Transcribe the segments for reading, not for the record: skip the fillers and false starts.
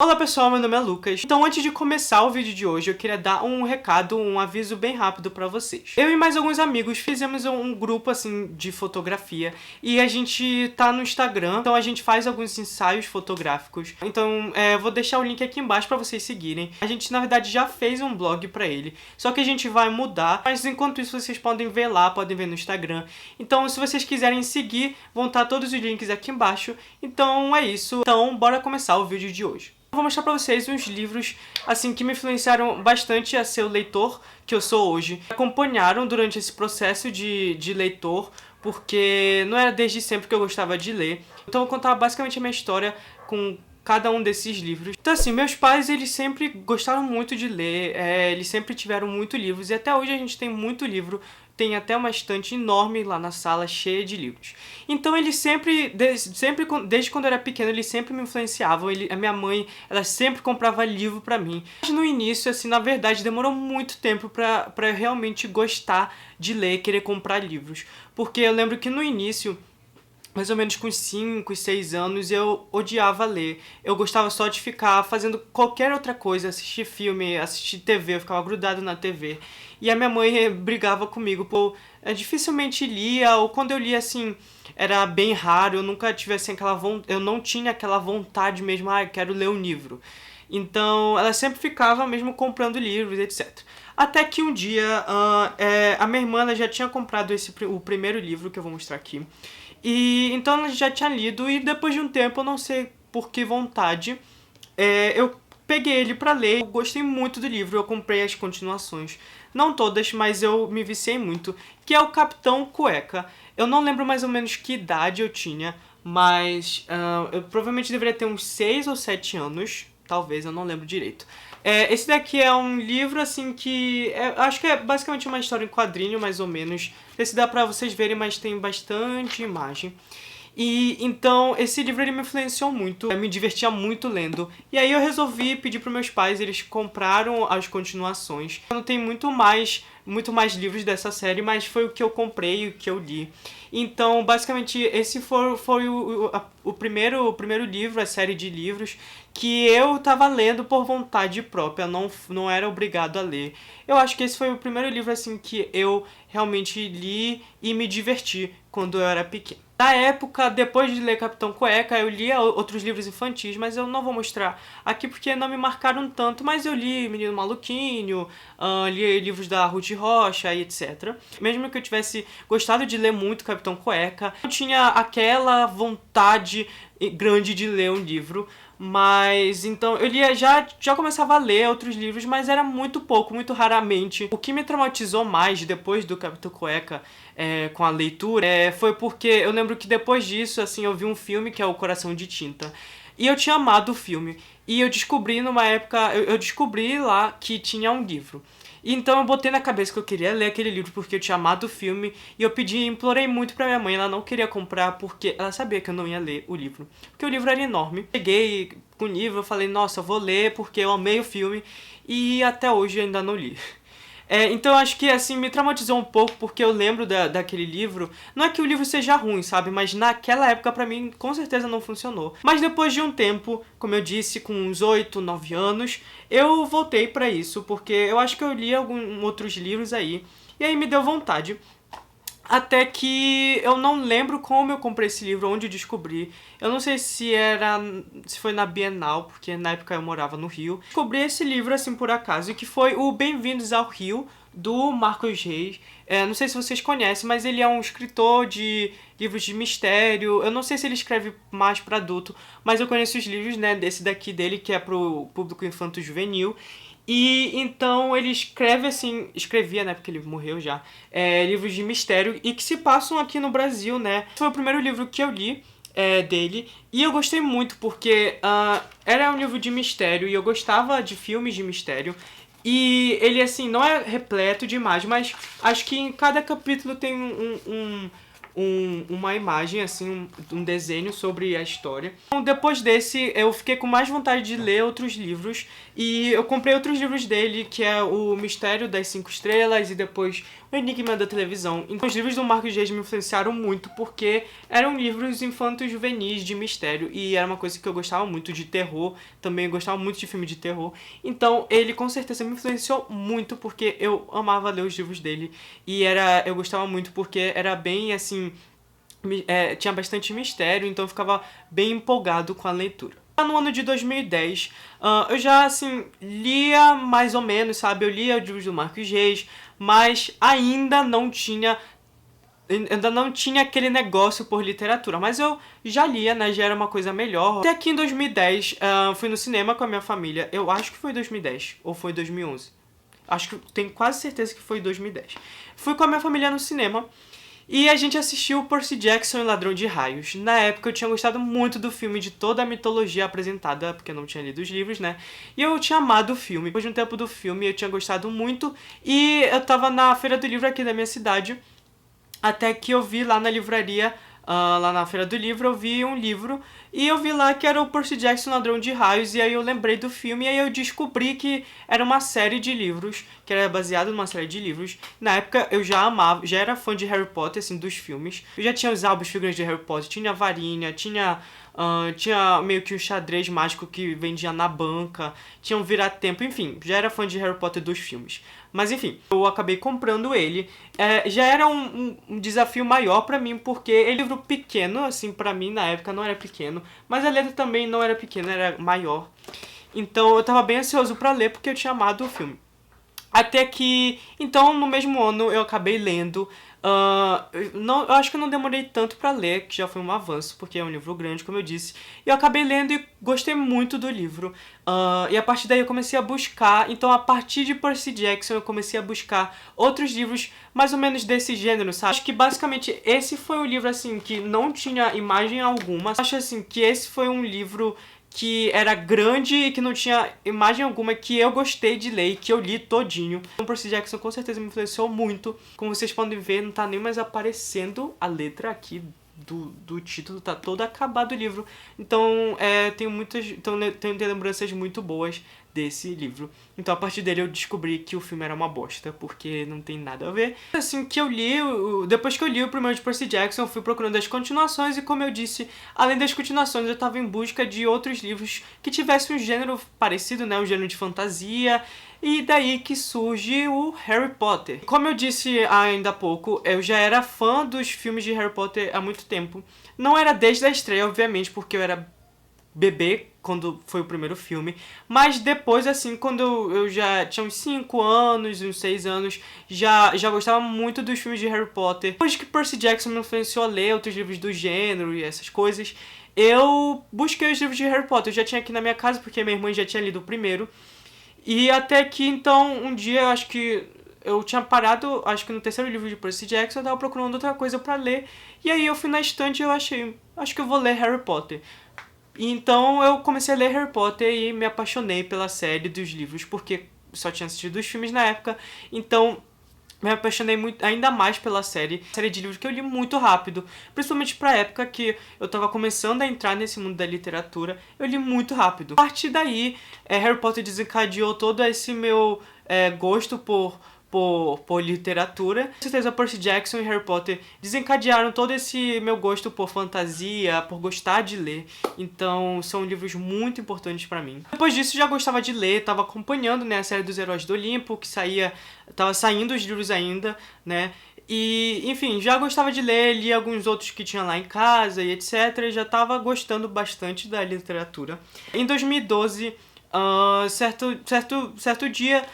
Olá pessoal, meu nome é Lucas. Então antes de começar o vídeo de hoje, eu queria dar um recado, um aviso bem rápido pra vocês. Eu e mais alguns amigos fizemos um grupo assim de fotografia e a gente tá no Instagram, então a gente faz alguns ensaios fotográficos. Então vou deixar o link aqui embaixo pra vocês seguirem. A gente na verdade já fez um blog pra ele, só que a gente vai mudar, mas enquanto isso vocês podem ver lá, podem ver no Instagram. Então se vocês quiserem seguir, vão estar todos os links aqui embaixo. Então é isso, então bora começar o vídeo de hoje. Vou mostrar pra vocês uns livros assim que me influenciaram bastante a ser o leitor que eu sou hoje. Me acompanharam durante esse processo de leitor, porque não era desde sempre que eu gostava de ler. Então eu vou contar basicamente a minha história com cada um desses livros. Então assim, meus pais eles sempre gostaram muito de ler, eles sempre tiveram muitos livros e até hoje a gente tem muito livro. Tem até uma estante enorme lá na sala, cheia de livros. Então eles sempre, desde quando eu era pequeno, eles sempre me influenciavam. A minha mãe, ela sempre comprava livro pra mim. Mas no início, assim, na verdade, demorou muito tempo pra eu realmente gostar de ler, querer comprar livros. Porque eu lembro que no início, mais ou menos com 5, 6 anos, eu odiava ler. Eu gostava só de ficar fazendo qualquer outra coisa, assistir filme, assistir TV, eu ficava grudado na TV. E a minha mãe brigava comigo, pô, eu dificilmente lia, ou quando eu lia, assim, era bem raro, eu nunca tive, assim, eu não tinha aquela vontade mesmo, eu quero ler um livro. Então, ela sempre ficava mesmo comprando livros, etc. Até que um dia, a minha irmã ela já tinha comprado o primeiro livro que eu vou mostrar aqui. E então ela já tinha lido e depois de um tempo, eu não sei por que vontade, eu peguei ele pra ler. Eu gostei muito do livro, eu comprei as continuações. Não todas, mas eu me viciei muito. Que é o Capitão Cueca. Eu não lembro mais ou menos que idade eu tinha, mas eu provavelmente deveria ter uns 6 ou 7 anos. Talvez, eu não lembro direito. Esse daqui é um livro, assim, que... acho que é basicamente uma história em quadrinho, mais ou menos. Não sei se dá pra vocês verem, mas tem bastante imagem. E então esse livro ele me influenciou muito, eu me divertia muito lendo. E aí eu resolvi pedir para meus pais, eles compraram as continuações. Não tem muito mais livros dessa série, mas foi o que eu comprei e o que eu li. Então, basicamente, esse foi o primeiro livro, a série de livros, que eu tava lendo por vontade própria, não era obrigado a ler. Eu acho que esse foi o primeiro livro, assim, que eu realmente li e me diverti quando eu era pequeno. Na época, depois de ler Capitão Cueca, eu lia outros livros infantis, mas eu não vou mostrar aqui porque não me marcaram tanto, mas eu li Menino Maluquinho, li livros da Ruth Rocha e etc. Mesmo que eu tivesse gostado de ler muito Capitão Cueca, eu tinha aquela vontade grande de ler um livro, mas então eu lia, já começava a ler outros livros, mas era muito pouco, muito raramente. O que me traumatizou mais depois do Capitão Cueca com a leitura foi porque eu lembro que depois disso, assim, eu vi um filme que é O Coração de Tinta. E eu tinha amado o filme. E eu descobri numa época, eu descobri lá que tinha um livro. E então eu botei na cabeça que eu queria ler aquele livro porque eu tinha amado o filme. E eu implorei muito pra minha mãe, ela não queria comprar porque ela sabia que eu não ia ler o livro. Porque o livro era enorme. Peguei com o livro, eu falei, nossa, eu vou ler porque eu amei o filme. E até hoje eu ainda não li. Então eu acho que assim me traumatizou um pouco porque eu lembro daquele livro. Não é que o livro seja ruim, sabe? Mas naquela época pra mim com certeza não funcionou. Mas depois de um tempo, como eu disse, com uns 8, 9 anos, eu voltei pra isso porque eu acho que eu li alguns outros livros aí. E aí me deu vontade. Até que eu não lembro como eu comprei esse livro, onde eu descobri. Eu não sei se foi na Bienal, porque na época eu morava no Rio. Descobri esse livro assim por acaso, que foi o Bem-vindos ao Rio, do Marcos Reis. Não sei se vocês conhecem, mas ele é um escritor de livros de mistério. Eu não sei se ele escreve mais para adulto, mas eu conheço os livros, né, desse daqui dele, que é pro público infanto-juvenil. E então ele escrevia, né, porque ele morreu já, livros de mistério e que se passam aqui no Brasil, né. Foi o primeiro livro que eu li dele e eu gostei muito porque era um livro de mistério e eu gostava de filmes de mistério. E ele, assim, não é repleto de imagens, mas acho que em cada capítulo tem uma imagem, assim, um desenho sobre a história. Então, depois desse, eu fiquei com mais vontade de ler outros livros, e eu comprei outros livros dele, que é o Mistério das Cinco Estrelas e depois o Enigma da Televisão. Então, os livros do Marcos Reis me influenciaram muito, porque eram livros infantos juvenis de mistério, e era uma coisa que eu gostava muito de terror, também gostava muito de filme de terror. Então, ele com certeza me influenciou muito, porque eu amava ler os livros dele, e eu gostava muito porque era bem, assim, tinha bastante mistério, então eu ficava bem empolgado com a leitura. No ano de 2010, eu já, assim, lia mais ou menos, sabe? Eu lia os livros do Marcos Reis, mas ainda não tinha aquele negócio por literatura, mas eu já lia, né, já era uma coisa melhor. Até que em 2010, fui no cinema com a minha família, eu acho que foi 2010, ou foi 2011. Acho que tenho quase certeza que foi 2010. Fui com a minha família no cinema, e a gente assistiu Percy Jackson e Ladrão de Raios. Na época eu tinha gostado muito do filme, de toda a mitologia apresentada, porque eu não tinha lido os livros, né? E eu tinha amado o filme. Depois de um tempo do filme eu tinha gostado muito, e eu tava na Feira do Livro aqui da minha cidade, até que eu vi lá na livraria, lá na Feira do Livro, eu vi um livro, e eu vi lá que era o Percy Jackson Ladrão de Raios, e aí eu lembrei do filme, e aí eu descobri que era uma série de livros, que era baseado numa série de livros. Na época eu já amava, já era fã de Harry Potter, assim, dos filmes. Eu já tinha os álbuns figuras de Harry Potter, tinha a varinha, tinha meio que o xadrez mágico que vendia na banca, tinha um vira-tempo, enfim, já era fã de Harry Potter dos filmes. Mas enfim, eu acabei comprando ele. Já era um desafio maior pra mim, porque ele é um livro pequeno, assim, pra mim na época não era pequeno, mas a letra também não era pequena, era maior. Então eu tava bem ansioso pra ler, porque eu tinha amado o filme. Até que, então, no mesmo ano eu acabei lendo. Eu acho que eu não demorei tanto pra ler, que já foi um avanço, porque é um livro grande, como eu disse. E eu acabei lendo e gostei muito do livro. E a partir daí eu comecei a buscar. Então, a partir de Percy Jackson, eu comecei a buscar outros livros mais ou menos desse gênero, sabe? Acho que basicamente esse foi o livro, assim, que não tinha imagem alguma. Acho, assim, que esse foi um livro que era grande e que não tinha imagem alguma, que eu gostei de ler e que eu li todinho. Então, Percy Jackson com certeza me influenciou muito. Como vocês podem ver, não tá nem mais aparecendo a letra aqui do título, tá todo acabado o livro. Então, tenho lembranças muito boas desse livro. Então, a partir dele eu descobri que o filme era uma bosta, porque não tem nada a ver. Assim, que eu li, depois que eu li o primeiro de Percy Jackson, eu fui procurando as continuações, e como eu disse, além das continuações, eu tava em busca de outros livros que tivessem um gênero parecido, né, um gênero de fantasia, e daí que surge o Harry Potter. Como eu disse ainda há pouco, eu já era fã dos filmes de Harry Potter há muito tempo. Não era desde a estreia, obviamente, porque eu era bebê quando foi o primeiro filme, mas depois, assim, quando eu já tinha uns 5 anos, uns 6 anos, já gostava muito dos filmes de Harry Potter. Depois que Percy Jackson me influenciou a ler outros livros do gênero e essas coisas, eu busquei os livros de Harry Potter. Eu já tinha aqui na minha casa, porque minha irmã já tinha lido o primeiro. E até que, então, um dia, eu acho que eu tinha parado, acho que no terceiro livro de Percy Jackson, eu tava procurando outra coisa pra ler, e aí eu fui na estante e eu achei, acho que eu vou ler Harry Potter. Então eu comecei a ler Harry Potter e me apaixonei pela série dos livros, porque só tinha assistido os filmes na época, então me apaixonei muito, ainda mais pela série de livros que eu li muito rápido, principalmente pra época que eu tava começando a entrar nesse mundo da literatura, eu li muito rápido. A partir daí, Harry Potter desencadeou todo esse meu gosto por literatura. Com certeza Percy Jackson e Harry Potter desencadearam todo esse meu gosto por fantasia, por gostar de ler. Então são livros muito importantes pra mim. Depois disso já gostava de ler, tava acompanhando, né, a série dos Heróis do Olimpo, que tava saindo os livros ainda, né. E, enfim, já gostava de ler, li alguns outros que tinha lá em casa e etc. E já tava gostando bastante da literatura. Em 2012, certo dia,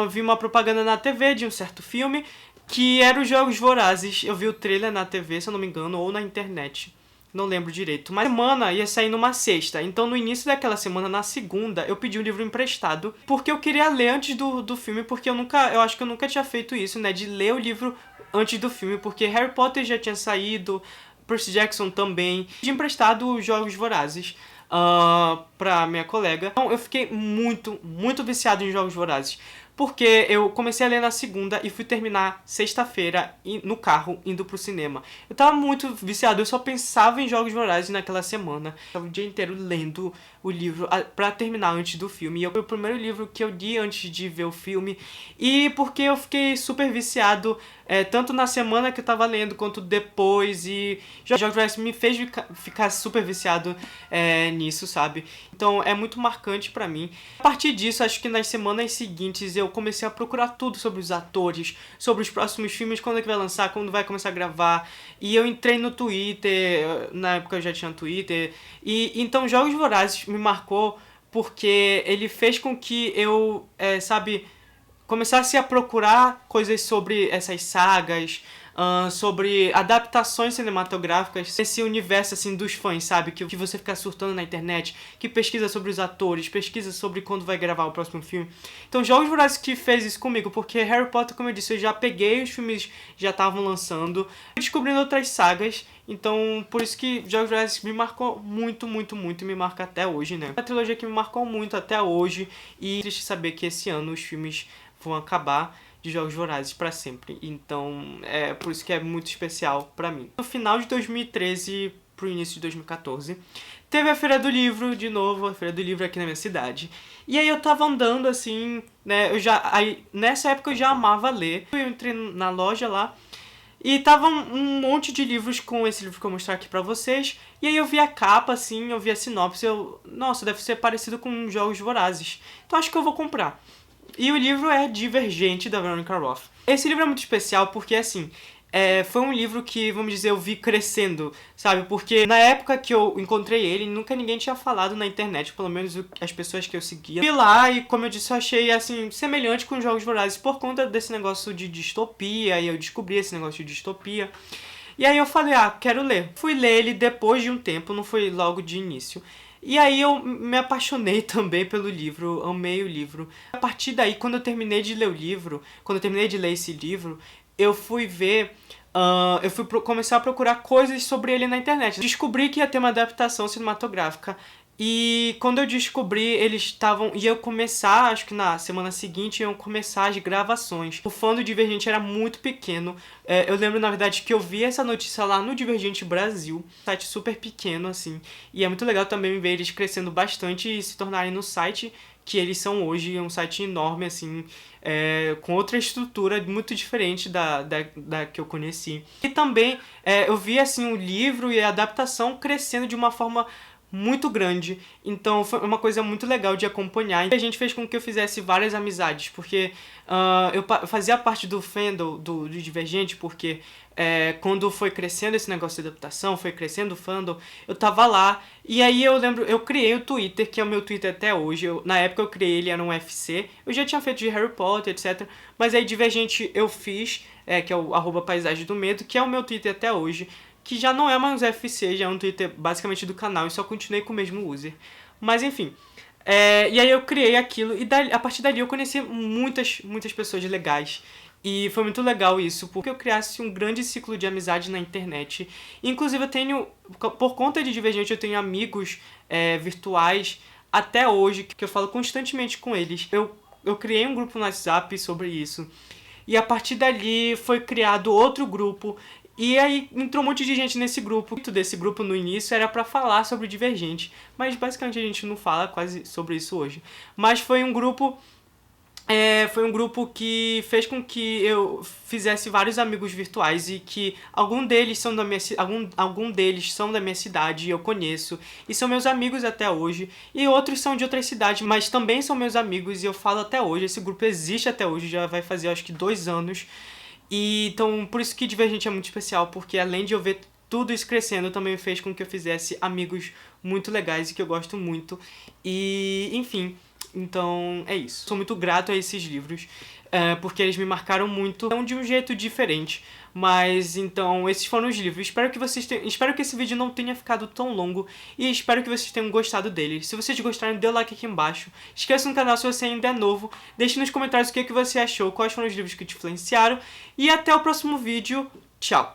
vi uma propaganda na TV de um certo filme, que era os Jogos Vorazes. Eu vi o trailer na TV, se eu não me engano, ou na internet. Não lembro direito. Mas a semana ia sair numa sexta. Então, no início daquela semana, na segunda, eu pedi um livro emprestado, porque eu queria ler antes do filme, porque eu acho que eu nunca tinha feito isso, né? De ler o livro antes do filme, porque Harry Potter já tinha saído, Percy Jackson também. Pedi emprestado os Jogos Vorazes pra minha colega. Então, eu fiquei muito, muito viciado em Jogos Vorazes. porque eu comecei a ler na segunda e fui terminar sexta-feira no carro, indo pro cinema. Eu tava muito viciado, eu só pensava em Jogos Vorazes naquela semana. Eu tava o dia inteiro lendo o livro pra terminar antes do filme. E foi o primeiro livro que eu li antes de ver o filme. E porque eu fiquei super viciado, tanto na semana que eu tava lendo, quanto depois. E Jogos Vorazes me fez ficar super viciado nisso, sabe? Então é muito marcante pra mim. A partir disso, acho que nas semanas seguintes eu comecei a procurar tudo sobre os atores, sobre os próximos filmes, quando é que vai lançar, quando vai começar a gravar. E eu entrei no Twitter, na época eu já tinha Twitter. E então Jogos Vorazes me marcou porque ele fez com que eu, começasse a procurar coisas sobre essas sagas, sobre adaptações cinematográficas, esse universo assim dos fãs, sabe? Que você fica surtando na internet, que pesquisa sobre os atores, pesquisa sobre quando vai gravar o próximo filme. Então, Jogos Vorazes que fez isso comigo, porque Harry Potter, como eu disse, eu já peguei, os filmes já estavam lançando, descobrindo outras sagas. Então, por isso que Jogos Vorazes me marcou muito, muito, muito e me marca até hoje, né? É uma trilogia que me marcou muito até hoje e é triste saber que esse ano os filmes vão acabar de Jogos Vorazes pra sempre. Então, é por isso que é muito especial pra mim. No final de 2013 pro início de 2014, teve a Feira do Livro, de novo, a Feira do Livro aqui na minha cidade. E aí eu tava andando assim, né, nessa época eu já amava ler. Eu entrei na loja lá e tava um monte de livros com esse livro que eu vou mostrar aqui pra vocês. E aí eu vi a capa, assim, eu vi a sinopse, nossa, deve ser parecido com Jogos Vorazes. Então acho que eu vou comprar. E o livro é Divergente, da Veronica Roth. Esse livro é muito especial porque, assim, foi um livro que, vamos dizer, eu vi crescendo, sabe? Porque na época que eu encontrei ele, nunca ninguém tinha falado na internet, pelo menos as pessoas que eu seguia. Fui lá e, como eu disse, eu achei, assim, semelhante com Jogos Vorazes por conta desse negócio de distopia, e eu descobri esse negócio de distopia. E aí eu falei, quero ler. Fui ler ele depois de um tempo, não foi logo de início. E aí eu me apaixonei também pelo livro, amei o livro. A partir daí, quando eu terminei de ler o livro, quando eu terminei de ler esse livro, eu fui ver, começar a procurar coisas sobre ele na internet. Descobri que ia ter uma adaptação cinematográfica. E quando eu descobri, iam começar, acho que na semana seguinte, iam começar as gravações. O fã do Divergente era muito pequeno. Eu lembro, na verdade, que eu vi essa notícia lá no Divergente Brasil, um site super pequeno, assim. E é muito legal também ver eles crescendo bastante e se tornarem no site que eles são hoje. É um site enorme, assim, com outra estrutura muito diferente da que eu conheci. E também eu vi, assim, o livro e a adaptação crescendo de uma forma muito grande, então foi uma coisa muito legal de acompanhar. E a gente fez com que eu fizesse várias amizades, porque eu fazia parte do fandom do Divergente, porque quando foi crescendo esse negócio de adaptação, foi crescendo o fandom, eu tava lá, e aí eu lembro, eu criei o Twitter, que é o meu Twitter até hoje. Na época eu criei ele, era um UFC, eu já tinha feito de Harry Potter, etc, mas aí Divergente eu fiz, que é o @paisagem do medo, que é o meu Twitter até hoje, que já não é mais UFC, já é um Twitter basicamente do canal, e só continuei com o mesmo user. Mas enfim, e aí eu criei aquilo, e a partir dali eu conheci muitas pessoas legais. E foi muito legal isso, porque eu criasse um grande ciclo de amizade na internet. Inclusive eu tenho, por conta de Divergente, eu tenho amigos virtuais até hoje, que eu falo constantemente com eles. Eu criei um grupo no WhatsApp sobre isso. E a partir dali foi criado outro grupo. E aí entrou um monte de gente nesse grupo. Muito desse grupo no início era pra falar sobre Divergente, mas basicamente a gente não fala quase sobre isso hoje. Mas foi um grupo que fez com que eu fizesse vários amigos virtuais e que algum deles são da minha cidade, eu conheço, e são meus amigos até hoje, e outros são de outras cidades, mas também são meus amigos e eu falo até hoje. Esse grupo existe até hoje, já vai fazer acho que 2 anos. E então, por isso que Divergente é muito especial, porque além de eu ver tudo isso crescendo, também fez com que eu fizesse amigos muito legais e que eu gosto muito. E, enfim, então é isso. Sou muito grato a esses livros, porque eles me marcaram muito, não de um jeito diferente. Mas, então, esses foram os livros. Espero que esse vídeo não tenha ficado tão longo e espero que vocês tenham gostado dele. Se vocês gostaram, dê o like aqui embaixo. Inscreva-se no canal se você ainda é novo. Deixe nos comentários o que você achou, quais foram os livros que te influenciaram. E até o próximo vídeo. Tchau!